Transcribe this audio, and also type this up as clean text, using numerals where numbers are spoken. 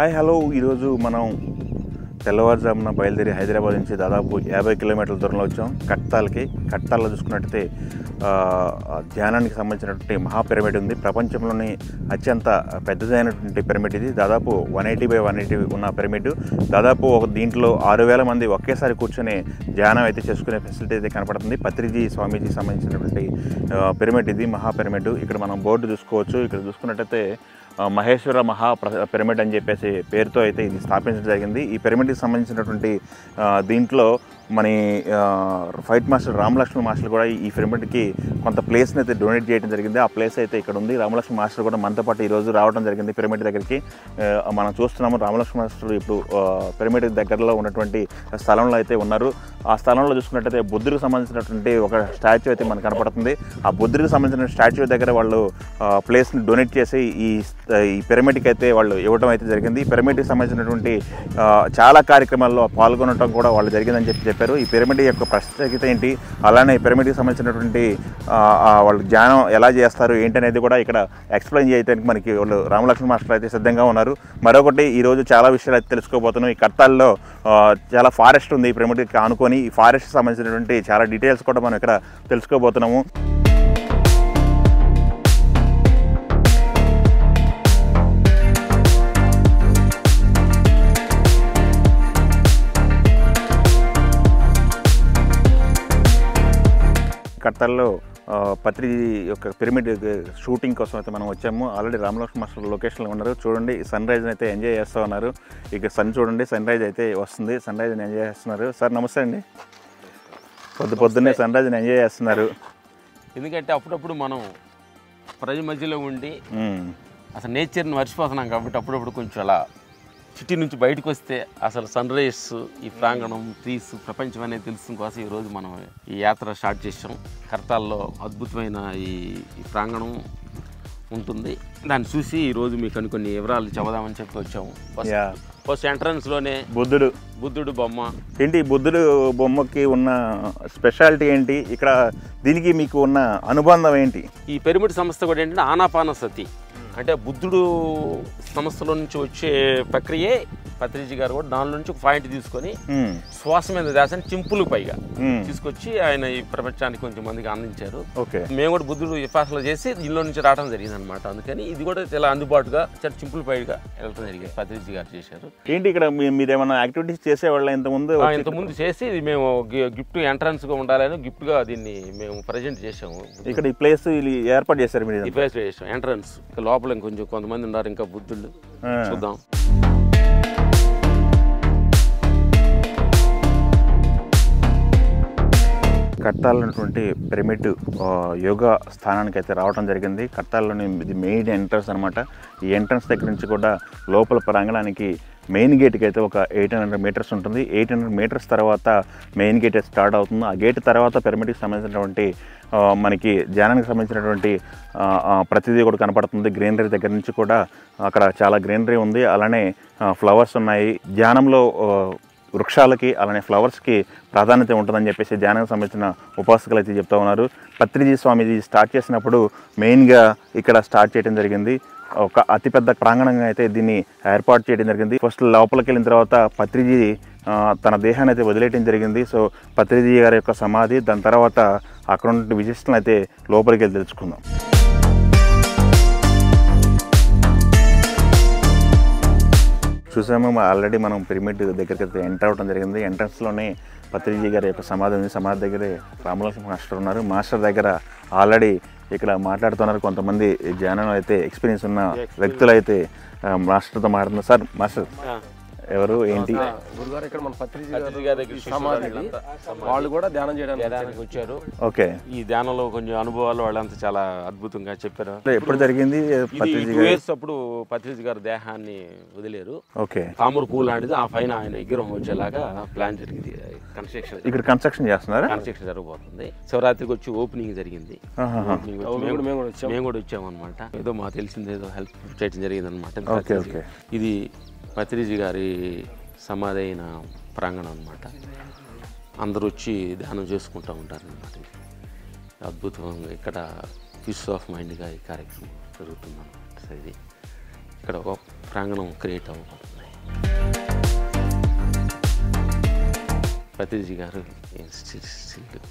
Hi hello ఈరోజు మనం తెల్లవారుజామున బయలుదేరి హైదరాబాద్ నుంచి దాదాపు 50 కిలోమీటర్ల దూరంలో వచ్చాం కట్టాల్లో చూసుకున్నట్టయితే ధ్యానానికి సంబంధించినటువంటి మహాపిరమిడ్ ఉంది. ప్రపంచంలోని అత్యంత పెద్దదైనటువంటి పిరమిడ్ ఇది. దాదాపు 180x180 ఉన్న పిరమిడ్. దాదాపు దీంట్లో 6000 మంది ఒకేసారి కూర్చొని ధ్యానం అయితే చేసుకునే ఫెసిలిటీ అయితే కనపడుతుంది. పత్రిజీ స్వామీజీ సంబంధించినటువంటి పిరమిడ్ ఇది, మహాపిరమిడ్. ఇక్కడ మనం బోర్డు చూసుకోవచ్చు. ఇక్కడ చూసుకున్నట్టయితే మహేశ్వర పిరమిడ్ అని చెప్పేసి పేరుతో అయితే ఇది స్థాపించడం జరిగింది. ఈ పిరమిడ్కి సంబంధించినటువంటి దీంట్లో మన ఫైట్ మాస్టర్ రామలక్ష్మణ్ మాస్టర్ కూడా ఈ పిరమిడ్కి కొంత ప్లేస్ని అయితే డొనేట్ చేయడం జరిగింది. ఆ ప్లేస్ అయితే ఇక్కడ ఉంది. రామలక్ష్మణ్ మాస్టర్ కూడా మనతో పాటు ఈరోజు రావడం జరిగింది పిరమిడ్ దగ్గరికి. మనం చూస్తున్నాము రామలక్ష్మణ్ మాస్టర్ ఇప్పుడు పిరమిడ్ దగ్గరలో ఉన్నటువంటి స్థలంలో అయితే ఉన్నారు. ఆ స్థలంలో చూసుకున్నట్టయితే బుద్ధుడికి సంబంధించినటువంటి ఒక స్టాచ్యూ అయితే మనకు కనపడుతుంది. ఆ బుద్ధుడికి సంబంధించిన స్టాచ్యూ దగ్గర వాళ్ళు ప్లేస్ని డొనేట్ చేసి ఈ పిరమిడ్కి అయితే వాళ్ళు ఇవ్వడం అయితే జరిగింది. ఈ పిరమిడ్కి సంబంధించినటువంటి చాలా కార్యక్రమాల్లో పాల్గొనడం కూడా వాళ్ళు జరిగిందని చెప్పారు. ఈ పిరమిడ్ యొక్క ప్రత్యేకత ఏంటి, అలానే ఈ పిరమిడ్కి సంబంధించినటువంటి వాళ్ళు ధ్యానం ఎలా చేస్తారు ఏంటి అనేది కూడా ఇక్కడ ఎక్స్ప్లెయిన్ చేయడానికి మనకి వాళ్ళు రామలక్ష్మణ్ మాస్టర్ అయితే సిద్ధంగా ఉన్నారు. మరొకటి ఈరోజు చాలా విషయాలు అయితే తెలుసుకోబోతున్నాం. ఈ కట్టాల్లో చాలా ఫారెస్ట్ ఉంది ఈ పిరమిడ్కి ఆనుకొని. ఈ ఫారెస్ట్కి సంబంధించినటువంటి చాలా డీటెయిల్స్ కూడా మనం ఇక్కడ తెలుసుకోబోతున్నాము. కట్టాల్లో పత్రిజీ యొక్క పిరమిడ్ షూటింగ్ కోసం అయితే మనం వచ్చాము. ఆల్రెడీ రామలక్ష్మణ్ మాస్టర్ లొకేషన్లో ఉన్నారు. చూడండి సన్ రైజ్ని అయితే ఎంజాయ్ చేస్తూ ఉన్నారు. ఇక చూడండి సన్ రైజ్ అయితే వస్తుంది. సన్ రైజ్ని ఎంజాయ్ చేస్తున్నారు. సార్ నమస్తే అండి. పొద్దున్నే సన్ రైజ్ని ఎంజాయ్ చేస్తున్నారు. ఎందుకంటే అప్పుడప్పుడు మనం ప్రజల మధ్యలో ఉండి అసలు నేచర్ని మర్చిపోతున్నాం కాబట్టి అప్పుడప్పుడు కొంచెం అలా సిటీ నుంచి బయటకు వస్తే అసలు సన్ రైజ్, ఈ ప్రాంగణం, ట్రీస్, ప్రపంచం అనేది తెలుసుకునే కోసం ఈరోజు మనం ఈ యాత్ర స్టార్ట్ చేసాం. కర్తాల్లో అద్భుతమైన ఈ ప్రాంగణం ఉంటుంది. దాన్ని చూసి ఈరోజు మీకు కొన్ని వివరాలు చెబుదామని చెప్పి వచ్చాము. ఫస్ట్ ఎంట్రన్స్లోనే బుద్ధుడు బొమ్మ ఏంటి, బుద్ధుడు బొమ్మకి ఉన్న స్పెషాలిటీ ఏంటి, ఇక్కడ దీనికి మీకు ఉన్న అనుబంధం ఏంటి? ఈ పిరమిడ్ సంస్థ కూడా ఏంటంటే ఆనాపానసతి అంటే బుద్ధుడు సంస్థలో నుంచి వచ్చే ప్రక్రియే పత్రిజీ గారు కూడా దానిలో నుంచి ఒక పాయింట్ తీసుకొని శ్వాస మీద దాసాన్ని చింపులు పైగా తీసుకొచ్చి ఆయన ఈ ప్రపంచానికి కొంచెం మందికి అందించారు. మేము కూడా బుద్ధుడు విపాసనలు చేసి దీనిలో నుంచి రావడం జరిగింది అనమాట. అందుకని ఇది కూడా చాలా అందుబాటుగా చాలా చింపుల్ పైగా వెళ్ళడం జరిగింది. పత్రిజీ గారు చేశారు. ఏంటి ఇక్కడ మీరు ఏమైనా యాక్టివిటీస్ చేసేవాళ్ళ ఇంతకుముందు చేసి ఇది మేము గిఫ్ట్ ఎంట్రన్స్ గా ఉండాలని గిఫ్ట్ గా దీన్ని మేము ప్రజెంట్ చేసాము. ఇక్కడ ఈ ప్లేస్ ఏర్పాటు చేశారు మీరు? ఈ ప్లేస్ చేసాం ఎంట్రన్స్. లోపల ఇంకొంచెం కొంతమంది ఉన్నారు ఇంకా బుద్ధుళ్ళు, చూద్దాం. కట్టాలన్నటువంటి పిరమిడ్ యోగా స్థానానికి అయితే రావడం జరిగింది. కట్టాల్లోని ఇది మెయిన్ ఎంట్రన్స్ అనమాట. ఈ ఎంట్రన్స్ దగ్గర నుంచి కూడా లోపల ప్రాంగణానికి మెయిన్ గేట్కి అయితే ఒక 800 మీటర్స్ ఉంటుంది. 800 మీటర్స్ తర్వాత మెయిన్ గేట్ స్టార్ట్ అవుతుంది. ఆ గేట్ తర్వాత పిరమిడ్కి సంబంధించినటువంటి మనకి ధ్యానానికి సంబంధించినటువంటి ప్రతిదీ కూడా కనపడుతుంది. గ్రీనరీ దగ్గర నుంచి కూడా అక్కడ చాలా గ్రీనరీ ఉంది. అలానే ఫ్లవర్స్ ఉన్నాయి. ధ్యానంలో వృక్షాలకి అలానే ఫ్లవర్స్కి ప్రాధాన్యత ఉంటుందని చెప్పేసి ధ్యానానికి సంబంధించిన ఉపాసకులు అయితే చెప్తా ఉన్నారు. పత్రిజీ స్వామీజీ స్టార్ట్ చేసినప్పుడు మెయిన్గా ఇక్కడ స్టార్ట్ చేయడం జరిగింది. ఒక అతిపెద్ద ప్రాంగణంగా అయితే దీన్ని ఏర్పాటు చేయడం జరిగింది. ఫస్ట్ లోపలికి వెళ్ళిన తర్వాత పత్రిజీ తన దేహాన్ని అయితే వదిలేయడం జరిగింది. సో పత్రిజీ గారి యొక్క సమాధి, దాని తర్వాత అక్కడ ఉన్న విశిష్టలను అయితే లోపలికి వెళ్ళి తెలుసుకుందాం. చూసాము ఆల్రెడీ మనం పిరమిడ్ దగ్గరికి అయితే ఎంటర్ అవ్వడం జరిగింది. ఎంట్రన్స్లోనే పత్రిజీ గారి యొక్క సమాధి ఉంది. సమాధి దగ్గరే రామలక్ష్మణ్ మాస్టర్ ఉన్నారు. మాస్టర్ దగ్గర ఆల్రెడీ ఇక్కడ మాట్లాడుతున్నారు. కొంతమంది ధ్యానం అయితే ఎక్స్పీరియన్స్ ఉన్న వ్యక్తులు అయితే మాస్టర్తో మాట్లాడుతున్నారు. సార్ మాస్టర్ ఎవరు ఏంటి? గురుగారు ఇక్కడ మన పత్రిజీ గారి సమాధి, వాళ్ళు కూడా ధ్యానం చేయడానికి వచ్చారు. ఓకే, ఈ ధ్యానంలో కొంచెం అనుభవాలు వాళ్ళంతా చాలా అద్భుతంగా చెప్పారు. ఎప్పుడు జరిగింది? 2 years అప్పుడు పత్రిజీ గారు దేహాన్ని వదిలేరు. ఓకే, తామర పూలు లాంటిది ఆ పైన ఆయన విగ్రహం వచ్చేలాగా ప్లాన్ జరిగింది. కన్స్ట్రక్షన్ ఇక్కడ కన్స్ట్రక్షన్ చేస్తున్నారు. కన్స్ట్రక్షన్ జరగబోతుంది. శివరాత్రికి వచ్చి ఓపెనింగ్ జరిగింది. మేము కూడా వచ్చాము అనమాట. ఏదో మాకు తెలిసింది ఏదో హెల్ప్ చేయడం జరిగింది అనమాట. ఇది పత్రిజీ గారి సమాధి అయిన ప్రాంగణం అనమాట. అందరూ వచ్చి ధ్యానం చేసుకుంటూ ఉంటారు అనమాట. అద్భుతంగా ఇక్కడ పీస్ ఆఫ్ మైండ్గా ఈ కార్యక్రమం జరుగుతుంది అనమాట. ఇది ఇక్కడ ఒక ప్రాంగణం క్రియేట్ అవ్వబోతుంది. పత్రిజీ గారు ఇన్స్టిట్యూట్